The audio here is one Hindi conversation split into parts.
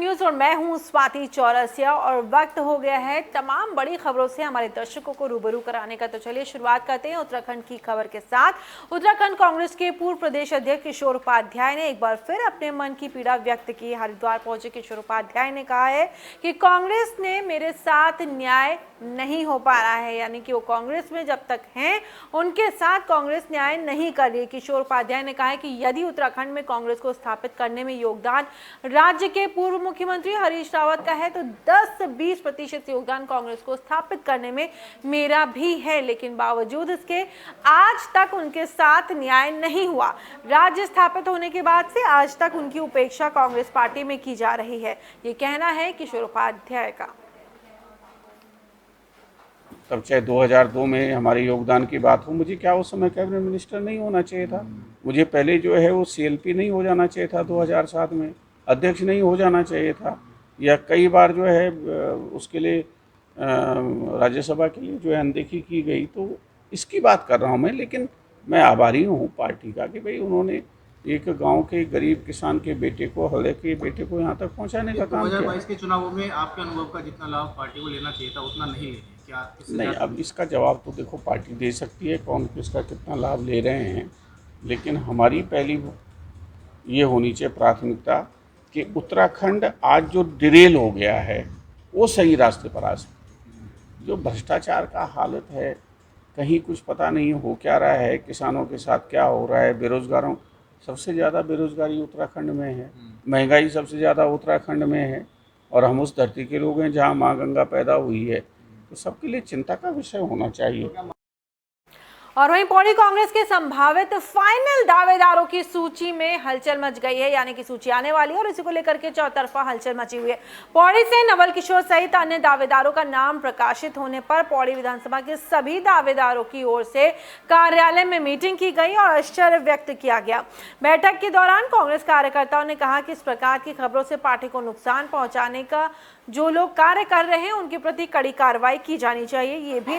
न्यूज और मैं हूं स्वाति चौरसिया और वक्त हो गया है तमाम बड़ी खबरों से हमारे दर्शकों को रूबरू कराने का। तो चलिए शुरुआत करते हैं उत्तराखंड की खबर के साथ। उत्तराखंड कांग्रेस के पूर्व प्रदेश अध्यक्ष किशोर उपाध्याय ने एक बार फिर अपने मन की पीड़ा व्यक्त की। हरिद्वार पहुंचे किशोर उपाध्याय ने कहा है कि कांग्रेस ने मेरे साथ न्याय नहीं हो पा रहा है, यानी कि वो कांग्रेस में जब तक हैं उनके साथ कांग्रेस न्याय नहीं कर रही है। किशोर उपाध्याय ने कहा है कि यदि उत्तराखंड में कांग्रेस को स्थापित करने में योगदान राज्य के पूर्व मुख्यमंत्री हरीश रावत का है तो 10-20% योगदान कांग्रेस को स्थापित करने में मेरा भी है, लेकिन बावजूद इसके आज तक उनके साथ न्याय नहीं हुआ। राज्य स्थापित होने के बाद से आज तक उनकी उपेक्षा कांग्रेस पार्टी में की जा रही है, ये कहना है किशोर उपाध्याय का। तब चाहे 2002 में हमारे योगदान की बात हो, मुझे क्या उस समय कैबिनेट मिनिस्टर नहीं होना चाहिए था? मुझे पहले जो है वो सीएलपी नहीं हो जाना चाहिए था? 2007 में अध्यक्ष नहीं हो जाना चाहिए था? या कई बार जो है उसके लिए राज्यसभा के लिए जो है अनदेखी की गई। तो इसकी बात कर रहा हूँ मैं, लेकिन मैं आभारी हूँ पार्टी का कि भाई उन्होंने एक गांव के गरीब किसान के बेटे को, हल्के के बेटे को यहाँ तक पहुँचाने का काम किया। 2022 के चुनावों में आपके अनुभव का जितना लाभ पार्टी को लेना चाहिए था उतना नहीं ले क्या? नहीं, अब इसका जवाब तो देखो पार्टी दे सकती है कौन किसका कितना लाभ ले रहे हैं, लेकिन हमारी पहली ये होनी चाहिए प्राथमिकता कि उत्तराखंड आज जो डिरेल हो गया है वो सही रास्ते पर आ सके। जो भ्रष्टाचार का हालत है, कहीं कुछ पता नहीं हो क्या रहा है, किसानों के साथ क्या हो रहा है, बेरोजगारों, सबसे ज़्यादा बेरोजगारी उत्तराखंड में है, महंगाई सबसे ज़्यादा उत्तराखंड में है, और हम उस धरती के लोग हैं जहाँ माँ गंगा पैदा हुई है। तो सबके लिए चिंता का विषय होना चाहिए। और वहीं पौड़ी कांग्रेस के संभावित फाइनल दावेदारों की सूची में हलचल मच गई है, यानी कि सूची आने वाली है और इसी को लेकर के चौतरफा हलचल मची हुई है। पौड़ी से नवल किशोर सहित अन्य दावेदारों का नाम प्रकाशित होने पर पौड़ी विधानसभा के सभी दावेदारों की ओर से कार्यालय में मीटिंग की गई और आश्चर्य व्यक्त किया गया। बैठक के दौरान कांग्रेस कार्यकर्ताओं ने कहा कि इस प्रकार की खबरों से पार्टी को नुकसान पहुंचाने का जो लोग कार्य कर रहे हैं उनके प्रति कड़ी कार्रवाई की जानी चाहिए। ये भी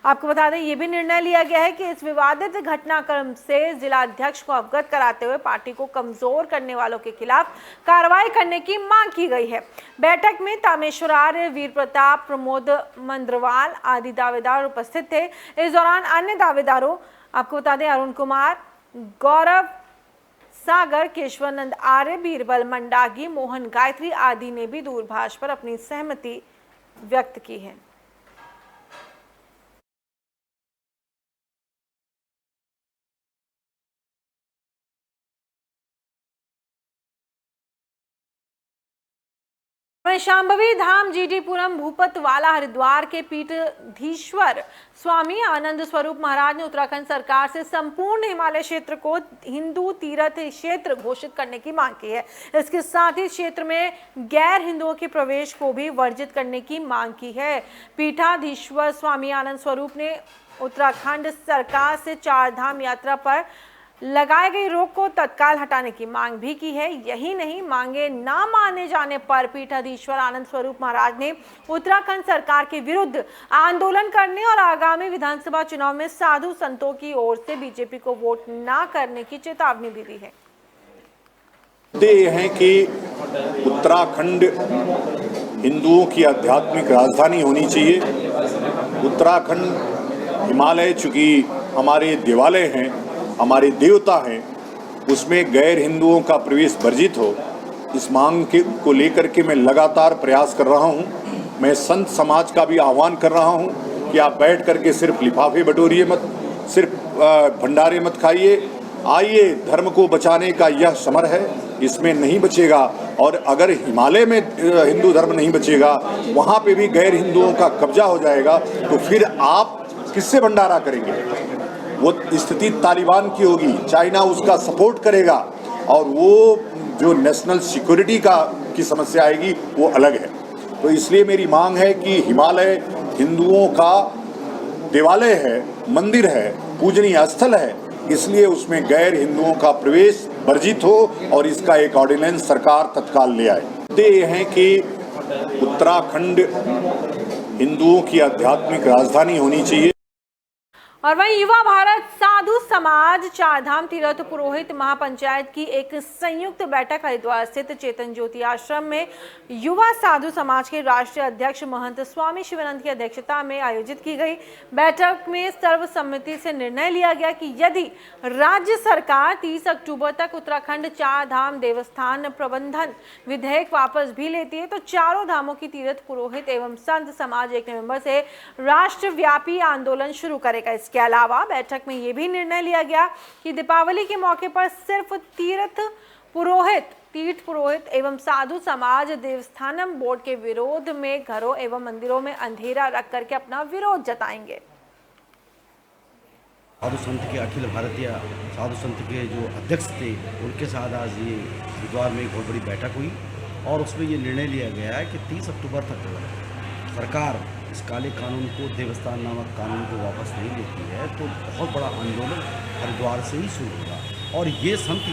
आपको बता दें, ये भी निर्णय लिया गया है कि इस विवादित घटनाक्रम से जिला अध्यक्ष को अवगत कराते हुए पार्टी को कमजोर करने वालों के खिलाफ कार्रवाई करने की मांग की गई है। बैठक में तामेश्वर आर्य, वीर प्रताप, प्रमोद मंद्रवाल आदि दावेदार उपस्थित थे। इस दौरान अन्य दावेदारों आपको बता दें अरुण कुमार, गौरव सागर, केशवानंद आर्य, बीरबल मंडागी, मोहन गायत्री आदि ने भी दूरभाष पर अपनी सहमति व्यक्त की है। शांभवी धाम जीडीपुरम भूपतवाला हरिद्वार के पीठाधीश्वर स्वामी आनंद स्वरूप महाराज ने उत्तराखंड सरकार से संपूर्ण हिमालय क्षेत्र को हिंदू तीर्थ क्षेत्र घोषित करने की मांग की है। इसके साथ ही क्षेत्र में गैर हिंदुओं के प्रवेश को भी वर्जित करने की मांग की है। पीठाधीश्वर स्वामी आनंद स्वरूप ने उत्तराखंड सरकार से 4 धाम यात्रा पर लगाई गई रोक को तत्काल हटाने की मांग भी की है। यही नहीं, मांगे ना माने जाने पर पीठाधीश्वर आनंद स्वरूप महाराज ने उत्तराखंड सरकार के विरुद्ध आंदोलन करने और आगामी विधानसभा चुनाव में साधु संतों की ओर से बीजेपी को वोट ना करने की चेतावनी भी दी है। ये है कि उत्तराखंड हिंदुओं की आध्यात्मिक राजधानी होनी चाहिए। उत्तराखंड हिमालय चूंकि हमारे देवालय हैं, हमारे देवता हैं, उसमें गैर हिंदुओं का प्रवेश वर्जित हो, इस मांग को लेकर के मैं लगातार प्रयास कर रहा हूं। मैं संत समाज का भी आह्वान कर रहा हूं कि आप बैठ करके सिर्फ लिफाफे बटोरिए मत, सिर्फ भंडारे मत खाइए। आइए, धर्म को बचाने का यह समर है, इसमें नहीं बचेगा। और अगर हिमालय में हिंदू धर्म नहीं बचेगा, वहाँ पे भी गैर हिंदुओं का कब्जा हो जाएगा, तो फिर आप किससे भंडारा करेंगे? वो स्थिति तालिबान की होगी, चाइना उसका सपोर्ट करेगा, और वो जो नेशनल सिक्योरिटी की समस्या आएगी वो अलग है। तो इसलिए मेरी मांग है कि हिमालय हिंदुओं का देवालय है, मंदिर है, पूजनीय स्थल है, इसलिए उसमें गैर हिंदुओं का प्रवेश वर्जित हो और इसका एक ऑर्डिनेंस सरकार तत्काल ले आए। ये है कि उत्तराखंड हिंदुओं की आध्यात्मिक राजधानी होनी चाहिए। और वहीं युवा भारत साधु समाज चारधाम तीर्थ पुरोहित महापंचायत की एक संयुक्त बैठक हरिद्वार स्थित चेतन ज्योति आश्रम में युवा साधु समाज के राष्ट्रीय अध्यक्ष महंत स्वामी शिवानंद की अध्यक्षता में आयोजित की गई। बैठक में सर्वसम्मति से निर्णय लिया गया कि यदि राज्य सरकार 30 अक्टूबर तक उत्तराखंड चारधाम देवस्थान प्रबंधन विधेयक वापस भी लेती है तो चारों धामों की तीर्थ पुरोहित एवं संत समाज 1 नवंबर से राष्ट्रव्यापी आंदोलन शुरू करेगा। इसके अलावा बैठक में यह भी निर्णय लिया गया कि दीपावली के मौके पर सिर्फ तीर्थ पुरोहित एवं साधु समाज देवस्थानम बोर्ड के विरोध में घरों एवं मंदिरों में अंधेरा रख करके अपना विरोध जताएंगे। साधु संत के अखिल भारतीय साधु संत के जो अध्यक्ष थे उनके साथ आज ये हरिद्वार में एक बहुत बड़ी बैठक हुई और उसमें ये निर्णय लिया गया है कि 30 अक्टूबर तक सरकार इस काले कानून को देवस्थान नामक कानून को वापस नहीं लेती है तो बहुत बड़ा आंदोलन हरिद्वार से ही शुरू होगा। और ये संत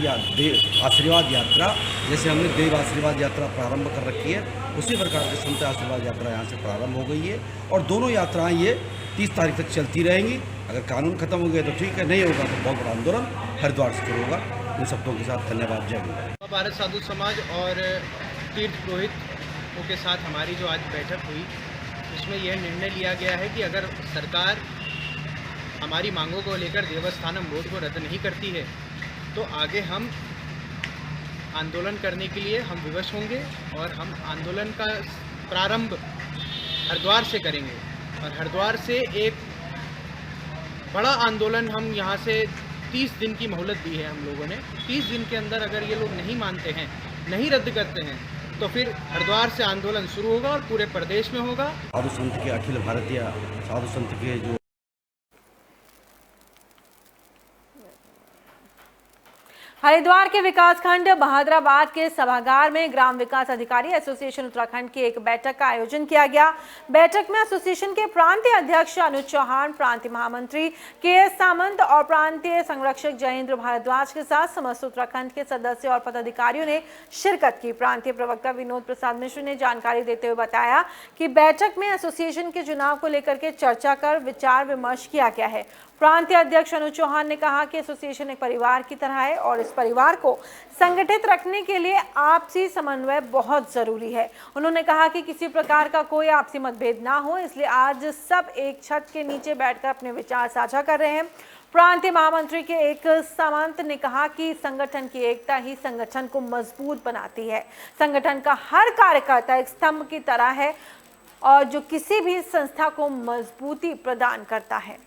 आशीर्वाद यात्रा, जैसे हमने देव आशीर्वाद यात्रा प्रारंभ कर रखी है, उसी प्रकार की संत आशीर्वाद यात्रा यहाँ से प्रारंभ हो गई है और दोनों यात्राएं ये 30 तारीख तक चलती रहेंगी। अगर कानून खत्म हो गया तो ठीक है, नहीं होगा तो बहुत बड़ा आंदोलन हरिद्वार से शुरू होगा। इन शब्दों के साथ धन्यवाद। जय हिंद। भारत साधु समाज और तीर्थ पुरोहितों के साथ हमारी जो आज बैठक हुई उसमें यह निर्णय लिया गया है कि अगर सरकार हमारी मांगों को लेकर देवस्थानम बोर्ड को रद्द नहीं करती है तो आगे हम आंदोलन करने के लिए हम विवश होंगे और हम आंदोलन का प्रारंभ हरिद्वार से करेंगे और हरिद्वार से एक बड़ा आंदोलन हम यहाँ से 30 दिन की मोहलत दी है हम लोगों ने। 30 दिन के अंदर अगर ये लोग नहीं मानते हैं, नहीं रद्द करते हैं तो फिर हरिद्वार से आंदोलन शुरू होगा और पूरे प्रदेश में होगा। साधु संत के अखिल भारतीय साधु संत के जो हरिद्वार के विकासखंड बहादुराबाद के सभागार में ग्राम विकास अधिकारी एसोसिएशन उत्तराखंड की एक बैठक का आयोजन किया गया। बैठक में एसोसिएशन के प्रांतीय अध्यक्ष अनुज चौहान, प्रांतीय महामंत्री के सामंत और प्रांतीय संरक्षक जयेंद्र भारद्वाज के साथ समस्त उत्तराखंड के सदस्य और पदाधिकारियों ने शिरकत की। प्रांतीय प्रवक्ता विनोद प्रसाद मिश्र ने जानकारी देते हुए बताया कि बैठक में एसोसिएशन के चुनाव को लेकर के चर्चा कर विचार विमर्श किया गया है। प्रांतीय अध्यक्ष अनुज चौहान ने कहा कि एसोसिएशन एक परिवार की तरह है और इस परिवार को संगठित रखने के लिए आपसी समन्वय बहुत जरूरी है। उन्होंने कहा कि किसी प्रकार का कोई आपसी मतभेद ना हो, इसलिए आज सब एक छत के नीचे बैठकर अपने विचार साझा कर रहे हैं। प्रांतीय महामंत्री के एक सामंत ने कहा कि संगठन की एकता ही संगठन को मजबूत बनाती है। संगठन का हर कार्यकर्ता एक स्तंभ की तरह है और जो किसी भी संस्था को मजबूती प्रदान करता है।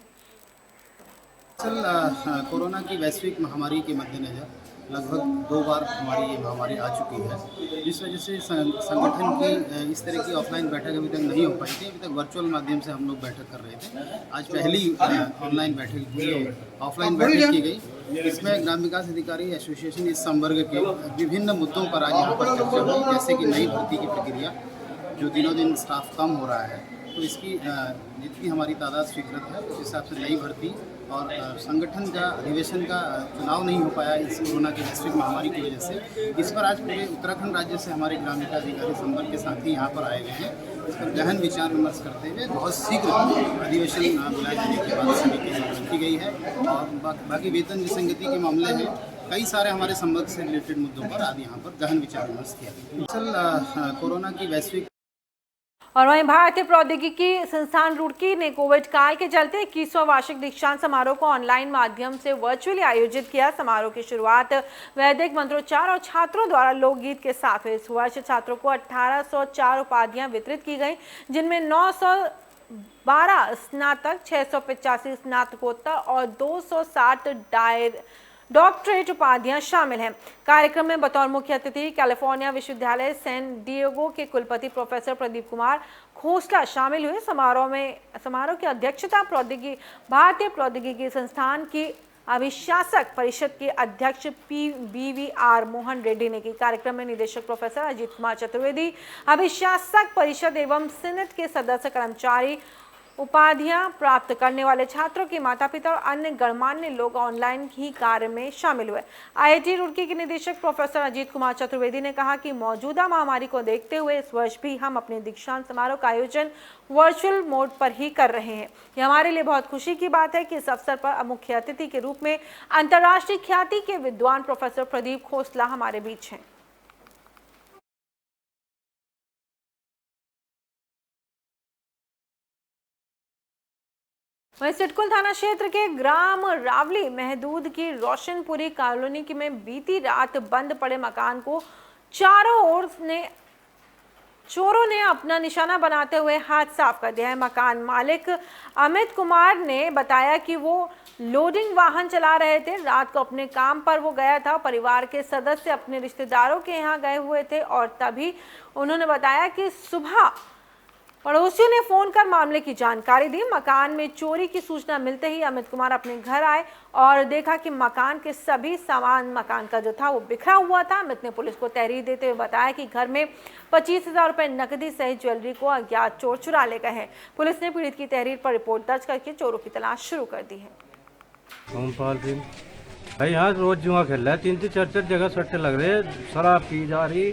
कोरोना की वैश्विक महामारी के मद्देनज़र लगभग 2 बार हमारी ये महामारी आ चुकी है, जिस वजह से संगठन की इस तरह की ऑफलाइन बैठक अभी तक नहीं हो पाई थी। अभी तक वर्चुअल माध्यम से हम लोग बैठक कर रहे थे। आज पहली ऑनलाइन बैठक हुई, ऑफलाइन बैठक की गई। इसमें ग्राम विकास अधिकारी एसोसिएशन इस संवर्ग के विभिन्न मुद्दों पर आज यहाँ पर चर्चा हुई, जैसे कि नई भर्ती की प्रक्रिया, जो दिनों दिन स्टाफ कम हो रहा है तो इसकी जितनी हमारी तादाद स्वीकृत है उस हिसाब से नई भर्ती और संगठन का अधिवेशन का चुनाव नहीं हो पाया इस कोरोना की वैश्विक महामारी की वजह से। इस पर आज पूरे उत्तराखंड राज्य से हमारे ग्राम विकास अधिकारी संवर्ग के साथी यहाँ पर आए हुए हैं। इस पर गहन विचार विमर्श करते हुए बहुत शीघ्र अधिवेशन बुलाए जाने के बाद समिति की गई है और बाकी वेतन विसंगति के मामले में कई सारे हमारे संवर्ग से रिलेटेड मुद्दों पर आज यहाँ पर गहन विचार विमर्श किया गया। कोरोना की वैश्विक और वहीं भारतीय प्रौद्योगिकी संस्थान रुड़की ने कोविड काल के चलते 21वां वार्षिक दीक्षांत समारोह को ऑनलाइन माध्यम से वर्चुअली आयोजित किया। समारोह की शुरुआत वैदिक मंत्रोच्चार और छात्रों द्वारा लोकगीत के साथ हुई। इस वर्ष छात्रों को 1804 उपाधियां वितरित की गई, जिनमें 912 स्नातक, 685 स्नातकोत्तर और 260 डॉक्टरेट उपाधियां शामिल हैं। कार्यक्रम में बतौर मुख्य अतिथि कैलिफोर्निया विश्वविद्यालय सैन डिएगो के कुलपति प्रोफेसर प्रदीप कुमार खोसला शामिल हुए। समारोह की अध्यक्षता भारतीय प्रौद्योगिकी संस्थान की अभिशासक परिषद के अध्यक्ष BVR मोहन रेड्डी ने की। कार्यक्रम में निदेशक प्रोफेसर अजीत कुमार चतुर्वेदी, अभिशासक परिषद एवं सीनेट के सदस्य कर्मचारी उपाधियां प्राप्त करने वाले छात्रों के माता पिता और अन्य गणमान्य लोग ऑनलाइन ही कार्य में शामिल हुए। IIT रुड़की के निदेशक प्रोफेसर अजीत कुमार चतुर्वेदी ने कहा कि मौजूदा महामारी को देखते हुए इस वर्ष भी हम अपने दीक्षांत समारोह का आयोजन वर्चुअल मोड पर ही कर रहे हैं। यह हमारे लिए बहुत खुशी की बात है कि इस अवसर पर मुख्य अतिथि के रूप में अंतर्राष्ट्रीय ख्याति के विद्वान प्रोफेसर प्रदीप खोसला हमारे बीच हैं। वहीं सिडकुल थाना क्षेत्र के ग्राम रावली महदूद की रोशनपुरी कॉलोनी में बीती रात बंद पड़े मकान को चारों ओर से चोरों ने अपना निशाना बनाते हुए हाथ साफ कर दिया है। मकान मालिक अमित कुमार ने बताया कि वो लोडिंग वाहन चला रहे थे। रात को अपने काम पर वो गया था। परिवार के सदस्य अपने रिश्तेदारों के यहाँ गए हुए थे और तभी उन्होंने बताया कि सुबह पड़ोसियों ने फोन कर मामले की जानकारी दी। मकान में चोरी की सूचना मिलते ही अमित कुमार अपने घर आए और देखा कि मकान के सभी सामान मकान का जो था वो बिखरा हुआ था। अमित ने पुलिस को तहरीर देते हुए बताया कि घर में 25,000 रुपए नकदी सहित ज्वेलरी को अज्ञात चोर चुरा ले गए हैं। पुलिस ने पीड़ित की तहरीर पर रिपोर्ट दर्ज करके चोरों की तलाश शुरू कर दी है। भाई यहाँ रोज जुआ खेल रहा है, 3-4 जगह सट्टे लग रहे, शराब पी जा रही।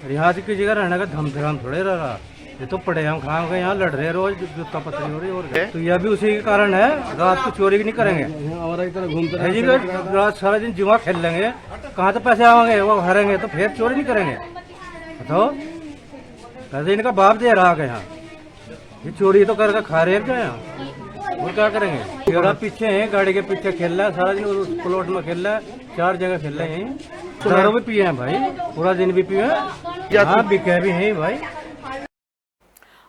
रिहाज की जगह रहने का धम थोड़े रहा। ये तो पड़े हम खाम के यहाँ लड़ रहे रोज, जूता पत्थरी हो रही और तो यह भी उसी के कारण है। रात को चोरी नहीं करेंगे और एक तरह घूमते रात सारा दिन जुआ खेल लेंगे, कहाँ तो पैसे आएंगे, वो हारेंगे तो फिर चोरी नहीं करेंगे। तो पैसे इनका बाप दे रहा है यहाँ, ये चोरी तो करके खा रहे हैं यहाँ, वो क्या करेंगे। तेरा पीछे है, गाड़ी के पीछे खेल रहा है, सारा दिन उस प्लॉट में खेल रहा है, 4 जगह खेल रहे हैं। दारू भी पिए हैं भाई, पूरा दिन भी पिए हैं, हाँ बिके भी हैं भाई।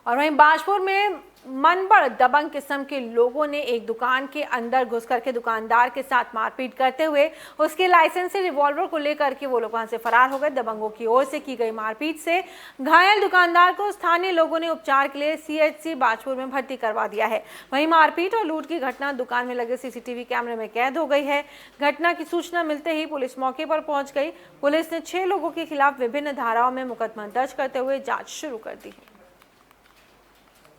और वहीं बाजपुर में मनबड़ दबंग किस्म के लोगों ने एक दुकान के अंदर घुस करके दुकानदार के साथ मारपीट करते हुए उसके लाइसेंसी रिवॉल्वर को लेकर के वो लोग वहां से फरार हो गए। दबंगों की ओर से की गई मारपीट से घायल दुकानदार को स्थानीय लोगों ने उपचार के लिए CHC बाजपुर में भर्ती करवा दिया है। वहीं मारपीट और लूट की घटना दुकान में लगे CCTV कैमरे में कैद हो गई है। घटना की सूचना मिलते ही पुलिस मौके पर पहुंच गई। पुलिस ने 6 लोगों के खिलाफ विभिन्न धाराओं में मुकदमा दर्ज करते हुए जाँच शुरू कर दी है।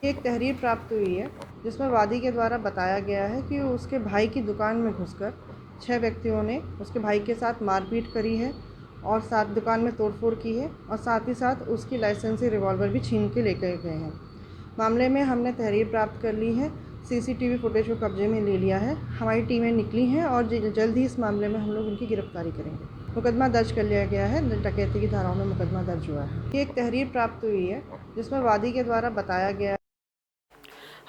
एक तहरीर प्राप्त हुई है जिसमें वादी के द्वारा बताया गया है कि उसके भाई की दुकान में घुसकर 6 व्यक्तियों ने उसके भाई के साथ मारपीट करी है और साथ दुकान में तोड़फोड़ की है और साथ ही साथ उसकी लाइसेंसी रिवॉल्वर भी छीन के लेकर गए हैं। मामले में हमने तहरीर प्राप्त कर ली है, CCTV फुटेज को कब्जे में ले लिया है। हमारी टीमें निकली हैं और जल्द ही इस मामले में हम लोग उनकी गिरफ्तारी करेंगे। मुकदमा दर्ज कर लिया गया है, डकैती की धाराओं में मुकदमा दर्ज हुआ है। एक तहरीर प्राप्त हुई है जिसमें वादी के द्वारा बताया गया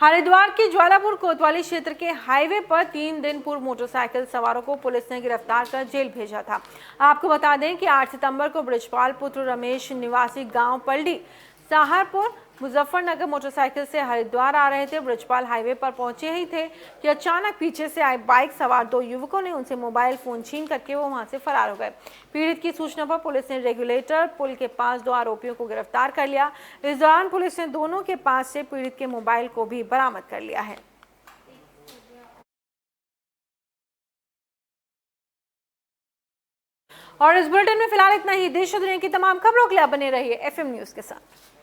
हरिद्वार के ज्वालापुर कोतवाली क्षेत्र के हाईवे पर 3 दिन पूर्व मोटरसाइकिल सवारों को पुलिस ने गिरफ्तार कर जेल भेजा था। आपको बता दें कि 8 सितंबर को ब्रिजपाल पुत्र रमेश निवासी गांव पलडी सहारपुर मुजफ्फरनगर मोटरसाइकिल से हरिद्वार आ रहे थे। ब्रिजपाल हाईवे पर पहुंचे ही थे कि अचानक पीछे से आए बाइक सवार 2 युवकों ने उनसे मोबाइल फोन छीन करके वो वहां से फरार हो गए। पीड़ित की सूचना पर पुलिस ने रेगुलेटर पुल के पास 2 आरोपियों को गिरफ्तार कर लिया। इस दौरान पुलिस ने दोनों के पास से पीड़ित के मोबाइल को भी बरामद कर लिया है। और इस बुलेटिन में फिलहाल इतना ही। देश और दुनिया की तमाम खबरों के लिए बने रहिए FM न्यूज के साथ।